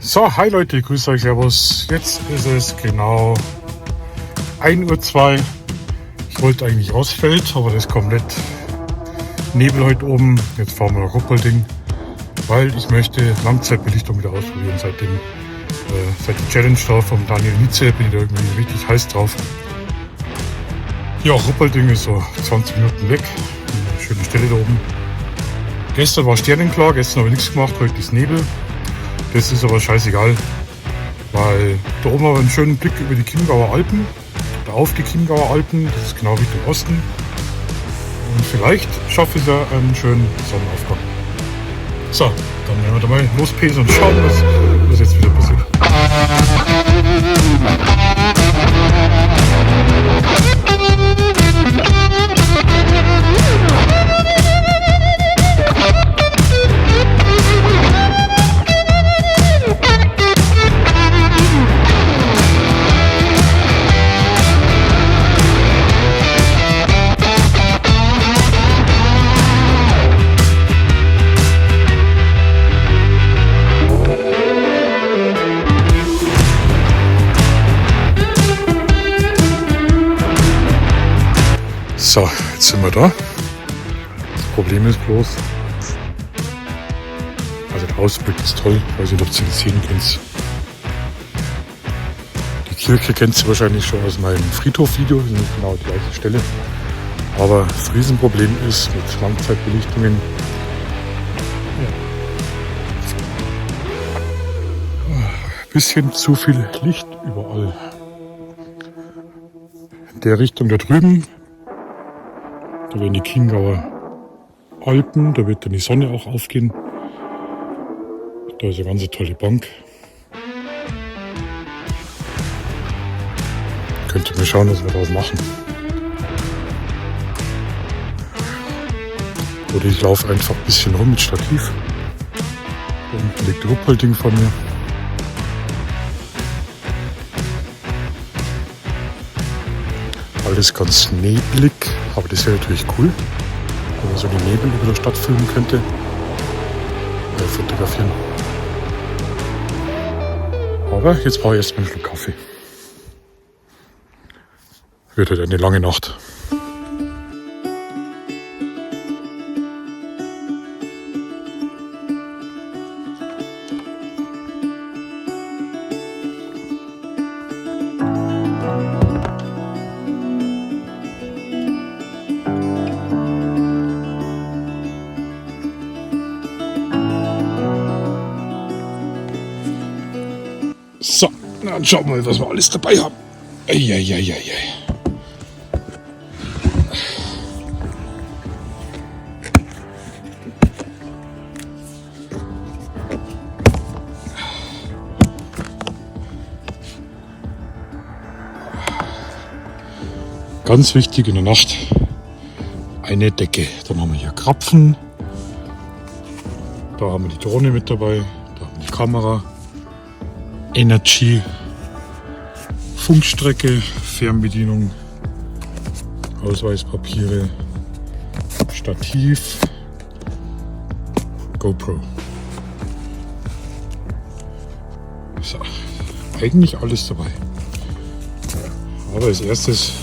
So, hi Leute, grüß euch, servus. Jetzt ist es genau 1:02 Uhr. Ich wollte eigentlich Ausfeld, aber das ist komplett Nebel heute oben. Jetzt fahren wir nach Ruppolding, weil ich möchte Langzeitbelichtung wieder ausprobieren. Seit der Challenge da vom Daniel Nietze bin ich da irgendwie richtig heiß drauf. Ja, Ruppolding ist so 20 Minuten weg. Eine schöne Stelle da oben. Gestern war sternenklar, gestern habe ich nichts gemacht, heute ist Nebel. Das ist aber scheißegal, weil da oben haben wir einen schönen Blick über die Chiemgauer Alpen, oder auf die Chiemgauer Alpen, das ist genau Richtung Osten. Und vielleicht schaffe ich ja einen schönen Sonnenaufgang. So, dann werden wir da mal lospesen und schauen, was jetzt wieder passiert. So, jetzt sind wir da. Das Problem ist bloß, also der Ausblick ist toll, ich weiß nicht, ob ihr das sehen könnt. Die Kirche kennt ihr wahrscheinlich schon aus meinem Friedhof-Video, das ist nicht genau die gleiche Stelle. Aber das Riesenproblem ist mit Langzeitbelichtungen, ein bisschen zu viel Licht überall. In der Richtung da drüben, da werden die Chiemgauer Alpen, da wird dann die Sonne auch aufgehen. Da ist eine ganz tolle Bank. Könnt ihr mal schauen, was wir daraus machen. Oder ich laufe einfach ein bisschen rum mit Stativ. Da unten liegt Ruppolding vor mir. Alles ganz neblig, aber das wäre natürlich cool, wenn man so den Nebel über der Stadt filmen könnte. Fotografieren. Aber jetzt brauche ich erstmal einen Schluck Kaffee. Wird halt eine lange Nacht. So, dann schauen wir mal, was wir alles dabei haben. Eieieiei. Ganz wichtig in der Nacht eine Decke. Dann haben wir hier Krapfen. Da haben wir die Drohne mit dabei. Da haben wir die Kamera. Energy, Funkstrecke, Fernbedienung, Ausweispapiere, Stativ, GoPro. So, eigentlich alles dabei. Aber als erstes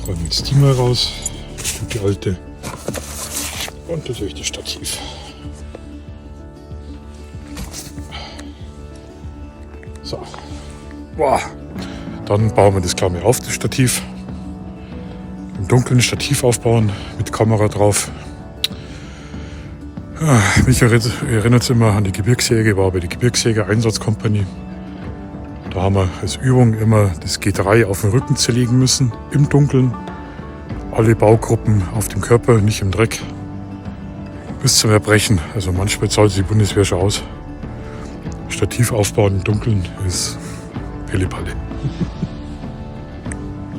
räumen wir jetzt die mal raus, die alte, und natürlich das Stativ. So. Wow. Dann bauen wir das klar mal auf, das Stativ. Im Dunkeln Stativ aufbauen, mit Kamera drauf. Ja, mich erinnert es immer an die Gebirgsjäger, war bei der Gebirgsjäger-Einsatzkompanie. Da haben wir als Übung immer das G3 auf den Rücken zerlegen müssen, im Dunkeln. Alle Baugruppen auf dem Körper, nicht im Dreck. Bis zum Erbrechen. Also manchmal zahlt sich die Bundeswehr schon aus. Stativ aufbauen im Dunkeln ist Pillepalle.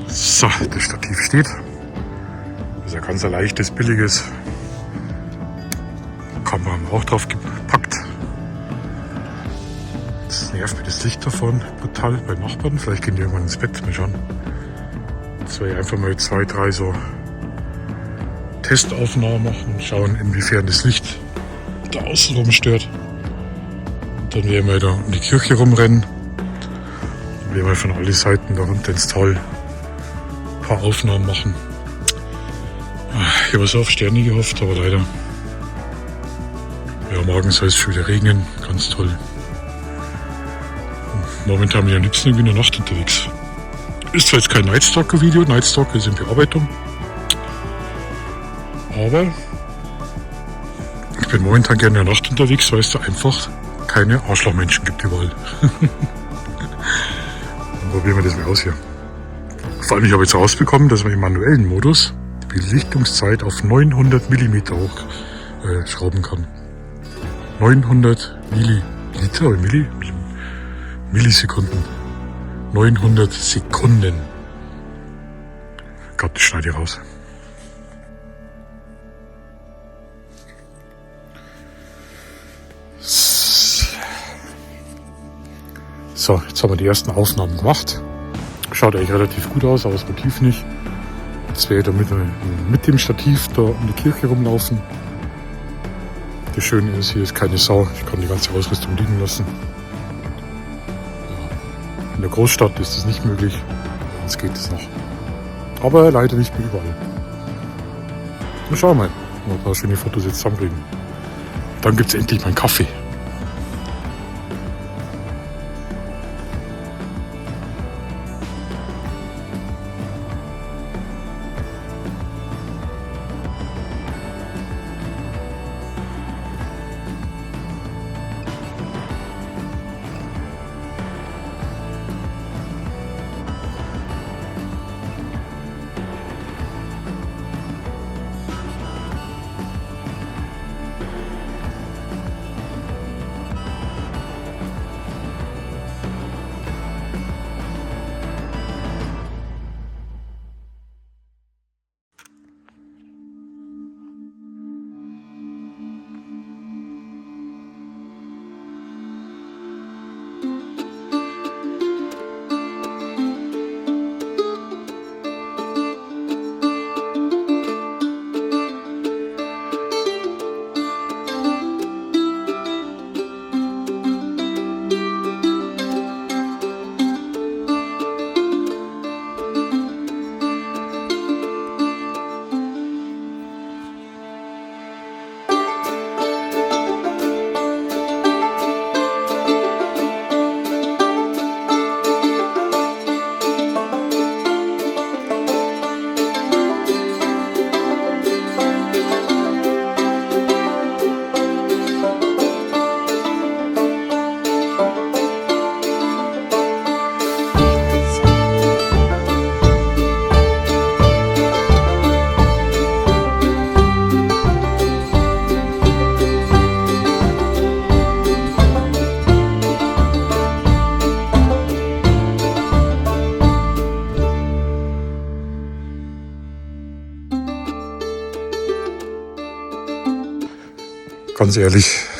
So, das Stativ steht. Das ist ein ganz leichtes, billiges. Kamera haben wir auch drauf gepackt. Das nervt mir das Licht davon brutal bei Nachbarn. Vielleicht gehen die irgendwann ins Bett, mal schauen. Jetzt werde ich einfach mal 2, 3 so Testaufnahmen machen und schauen, inwiefern das Licht da außenrum stört. Dann werden wir da um die Kirche rumrennen. Dann werden wir von allen Seiten da runter ins Tal ein paar Aufnahmen machen. Ich habe so auf Sterne gehofft, aber leider. Ja, morgen soll es schon wieder regnen. Ganz toll. Momentan bin ich am liebsten irgendwie in der Nacht unterwegs. Ist zwar jetzt kein Nightstalker-Video, Nightstalker ist in Bearbeitung. Aber ich bin momentan gerne in der Nacht unterwegs, weil es da einfach keine Arschlochmenschen gibt überall. Dann probieren wir das mal aus hier. Vor allem, ich habe jetzt rausbekommen, dass man im manuellen Modus die Belichtungszeit auf 900 mm hochschrauben kann. 900 Milliliter oder Millisekunden. 900 Sekunden. Gott, das schneide ich raus. So, jetzt haben wir die ersten Aufnahmen gemacht. Schaut eigentlich relativ gut aus, aber das Motiv nicht. Jetzt werde ich da mit dem Stativ da um die Kirche rumlaufen. Das Schöne ist, hier ist keine Sau. Ich kann die ganze Ausrüstung liegen lassen. Ja. In der Großstadt ist das nicht möglich. Bei uns geht es noch. Aber leider nicht mehr überall. Na, schauen wir mal, ob wir ein paar schöne Fotos jetzt zusammenkriegen. Dann gibt es endlich meinen Kaffee.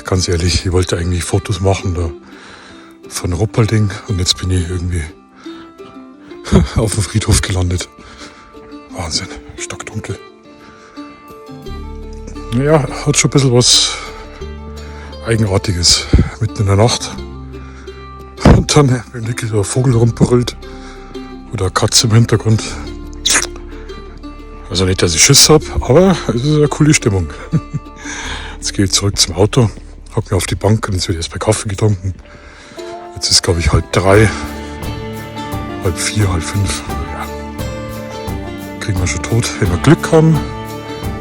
Ganz ehrlich, ich wollte eigentlich Fotos machen da von Ruppolding und jetzt bin ich irgendwie auf dem Friedhof gelandet. Wahnsinn, stockdunkel. Ja, hat schon ein bisschen was Eigenartiges mitten in der Nacht. Und dann, wenn wirklich so ein Vogel rumbrüllt oder eine Katze im Hintergrund. Also nicht, dass ich Schiss habe, aber es ist eine coole Stimmung. Jetzt gehe ich zurück zum Auto, hocke mir auf die Bank und jetzt wird erst bei Kaffee getrunken. Jetzt ist, glaube ich, 3:30, 4:30, 5:30. Ja. Kriegen wir schon tot. Wenn wir Glück haben,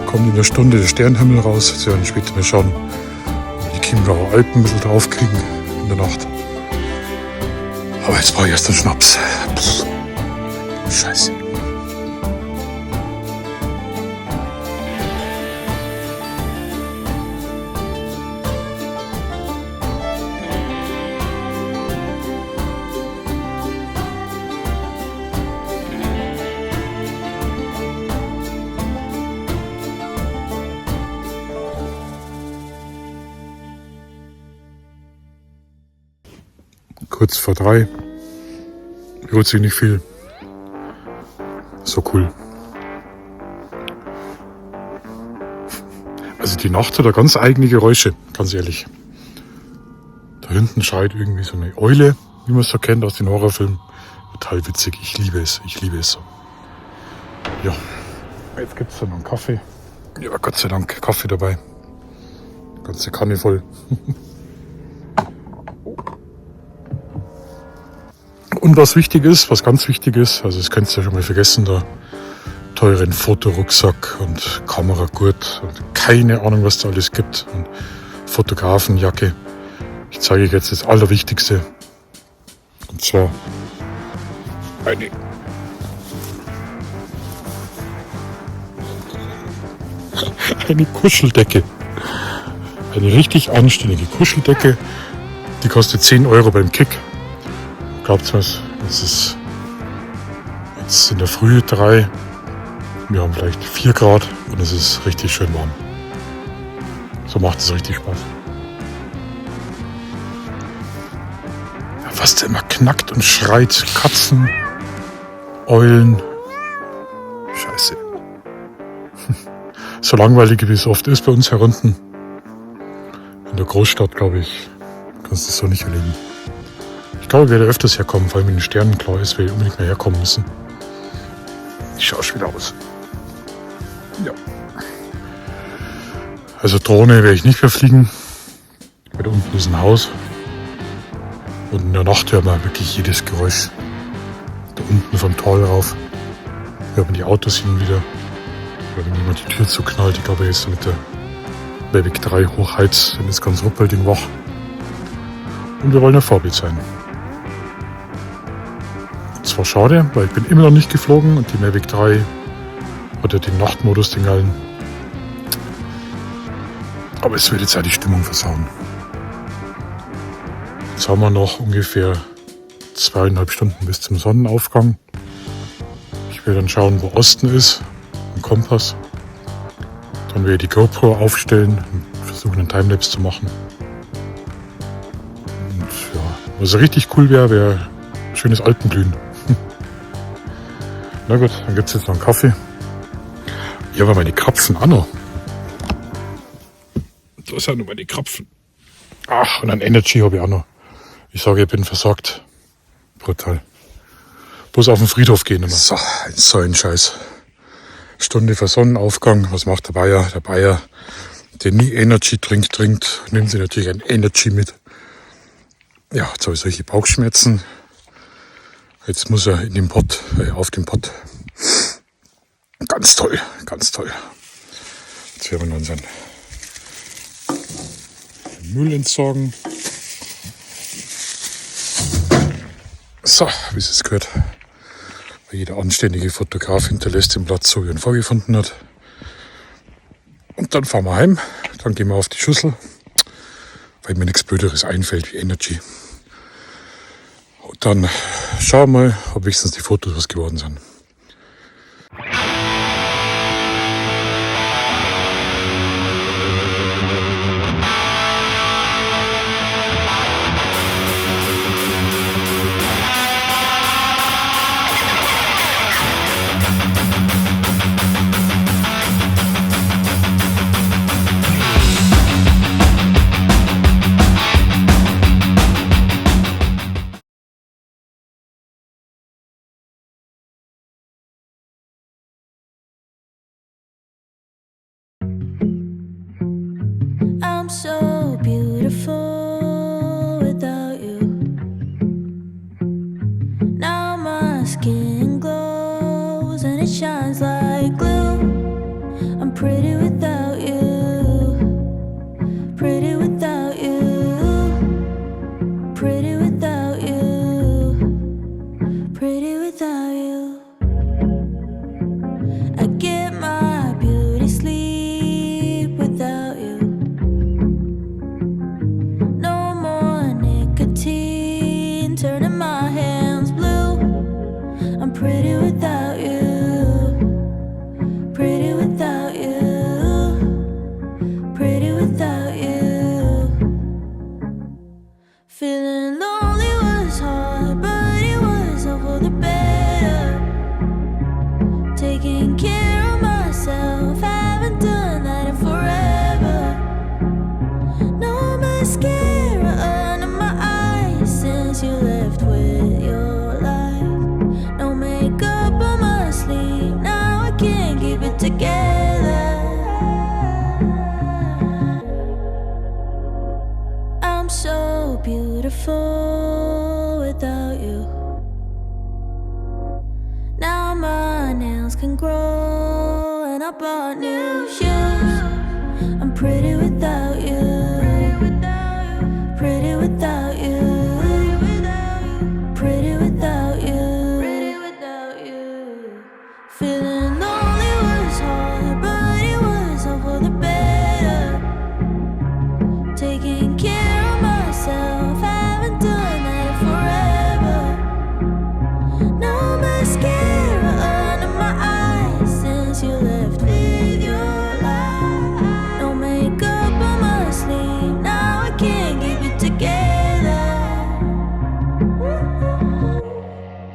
kommt in der Stunde der Sternenhimmel raus. Jetzt werden wir später mal schauen, ob wir die Chiemgauer Alpen ein bisschen draufkriegen in der Nacht. Aber jetzt brauche ich erst einen Schnaps. Pff. Scheiße. Kurz vor 3. Hört sich nicht viel. So cool. Also die Nacht hat da ganz eigene Geräusche, ganz ehrlich. Da hinten schreit irgendwie so eine Eule, wie man es so kennt aus den Horrorfilmen. Total witzig, ich liebe es so. Ja, jetzt gibt es dann noch einen Kaffee. Ja, Gott sei Dank, Kaffee dabei. Ganze Kanne voll. Und was wichtig ist, was ganz wichtig ist, also das könnt ihr ja schon mal vergessen, da teuren Fotorucksack und Kameragurt und keine Ahnung, was da alles gibt. Und Fotografenjacke. Ich zeige euch jetzt das Allerwichtigste. Und zwar eine Kuscheldecke. Eine richtig anständige Kuscheldecke. Die kostet 10 Euro beim Kick. Glaubt's was? Es ist jetzt in der Früh 3. Wir haben vielleicht 4 Grad und es ist richtig schön warm. So macht es richtig Spaß. Was der immer knackt und schreit. Katzen, Eulen. Scheiße. So langweilig wie es oft ist bei uns hier unten. In der Großstadt, glaube ich, kannst du es so nicht erleben. Ich glaube, ich werde öfters herkommen, weil mit den Sternen klar ist, weil wir unbedingt mehr herkommen müssen. Ich schaue schon wieder aus. Ja. Also Drohne werde ich nicht mehr fliegen. Weil da unten ist ein Haus. Und in der Nacht hört man wirklich jedes Geräusch. Da unten vom Tal rauf hört man die Autos hin und wieder. Oder wenn jemand die Tür zuknallt, ich glaube, er ist mit der Mavic 3 hochheizt, dann ist ganz Ruppelding wach. Und wir wollen ein Vorbild sein. Das war schade, weil ich bin immer noch nicht geflogen und die Mavic 3 hat ja den Nachtmodus, den geilen. Aber es wird jetzt ja die Stimmung versauen. Jetzt haben wir noch ungefähr 2,5 Stunden bis zum Sonnenaufgang. Ich will dann schauen, wo Osten ist, im Kompass. Dann werde ich die GoPro aufstellen und versuchen, einen Timelapse zu machen. Und ja, was richtig cool wäre schönes Alpenglühen. Na gut, dann gibt es jetzt noch einen Kaffee. Ja, aber meine Krapfen auch noch. Da sind noch meine Krapfen. Ach, und ein Energy habe ich auch noch. Ich sage, ich bin versorgt. Brutal. Bloß auf den Friedhof gehen immer. So ein Scheiß. Stunde vor Sonnenaufgang. Was macht der Bayer? Der Bayer, der nie Energy trinkt, nimmt sich natürlich ein Energy mit. Ja, jetzt habe ich solche Bauchschmerzen. Jetzt muss er in den Pott, auf den Pott. Ganz toll, ganz toll. Jetzt werden wir unseren Müll entsorgen. So, wie es jetzt gehört. Jeder anständige Fotograf hinterlässt den Platz so, wie er ihn vorgefunden hat. Und dann fahren wir heim. Dann gehen wir auf die Schüssel, weil mir nichts Blöderes einfällt wie Energy. Und dann schauen wir mal, ob wenigstens die Fotos was geworden sind. I'm so beautiful without you. Now my skin glows and it shines like glue. I'm pretty without you. Pretty without you. Pretty without you. Pretty without you. I get my beauty sleep without you. Turning my hands blue. I'm pretty without you. Pretty without you. Pretty without you. Feeling lonely. since you left with your life. No makeup on my sleeve, now I can't keep it together. I'm so beautiful without you. Now my nails can grow and I bought new shoes. I'm pretty without you. Pretty without you. Pretty without you. Pretty without you. Feeling lonely was hard, but it was all for the better. Taking care of myself, haven't done that forever. No mascara under my eyes since you left with your life. No makeup on my sleeve, now I can't keep it together.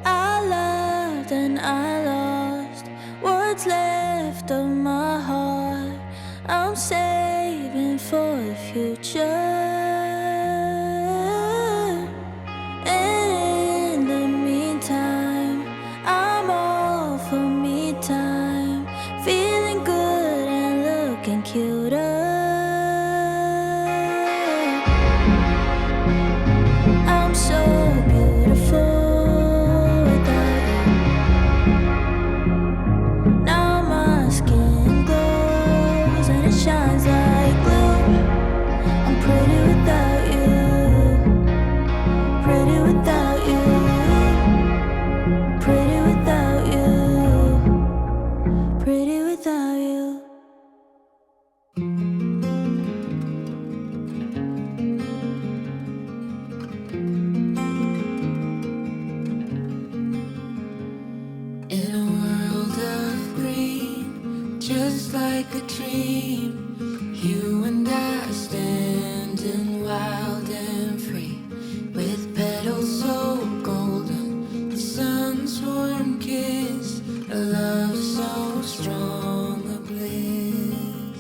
I loved and I lost what's left of my heart. I'm saving for the future. And in the meantime, I'm all for me time. Feeling good and looking cuter. I'm so beautiful without you. Now my skin glows and it shines like glue. I'm pretty without you. Pretty without you. Pretty without you. Pretty without you. In a world of green, just like a dream, you and I standing wild and free, with petals so golden, the sun's warm kiss, a love so strong, a bliss.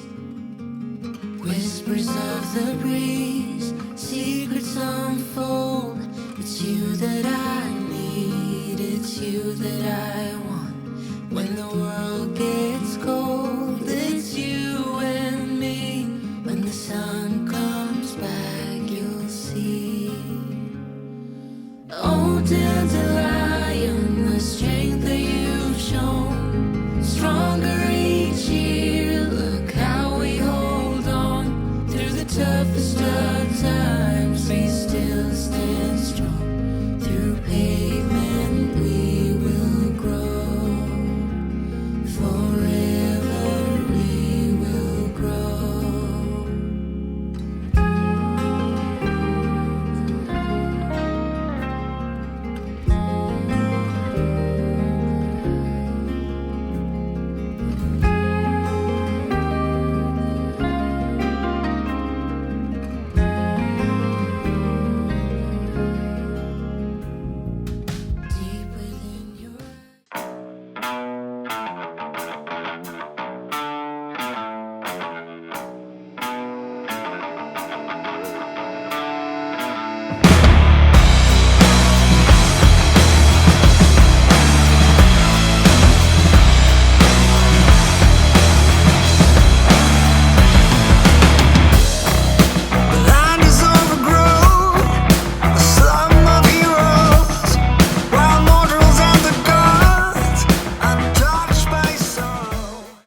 Whispers of the breeze, secrets unfold. It's you that I need, it's you that I want. When the world gets cold, it's you and me. When the sun comes back, you'll see. Oh, did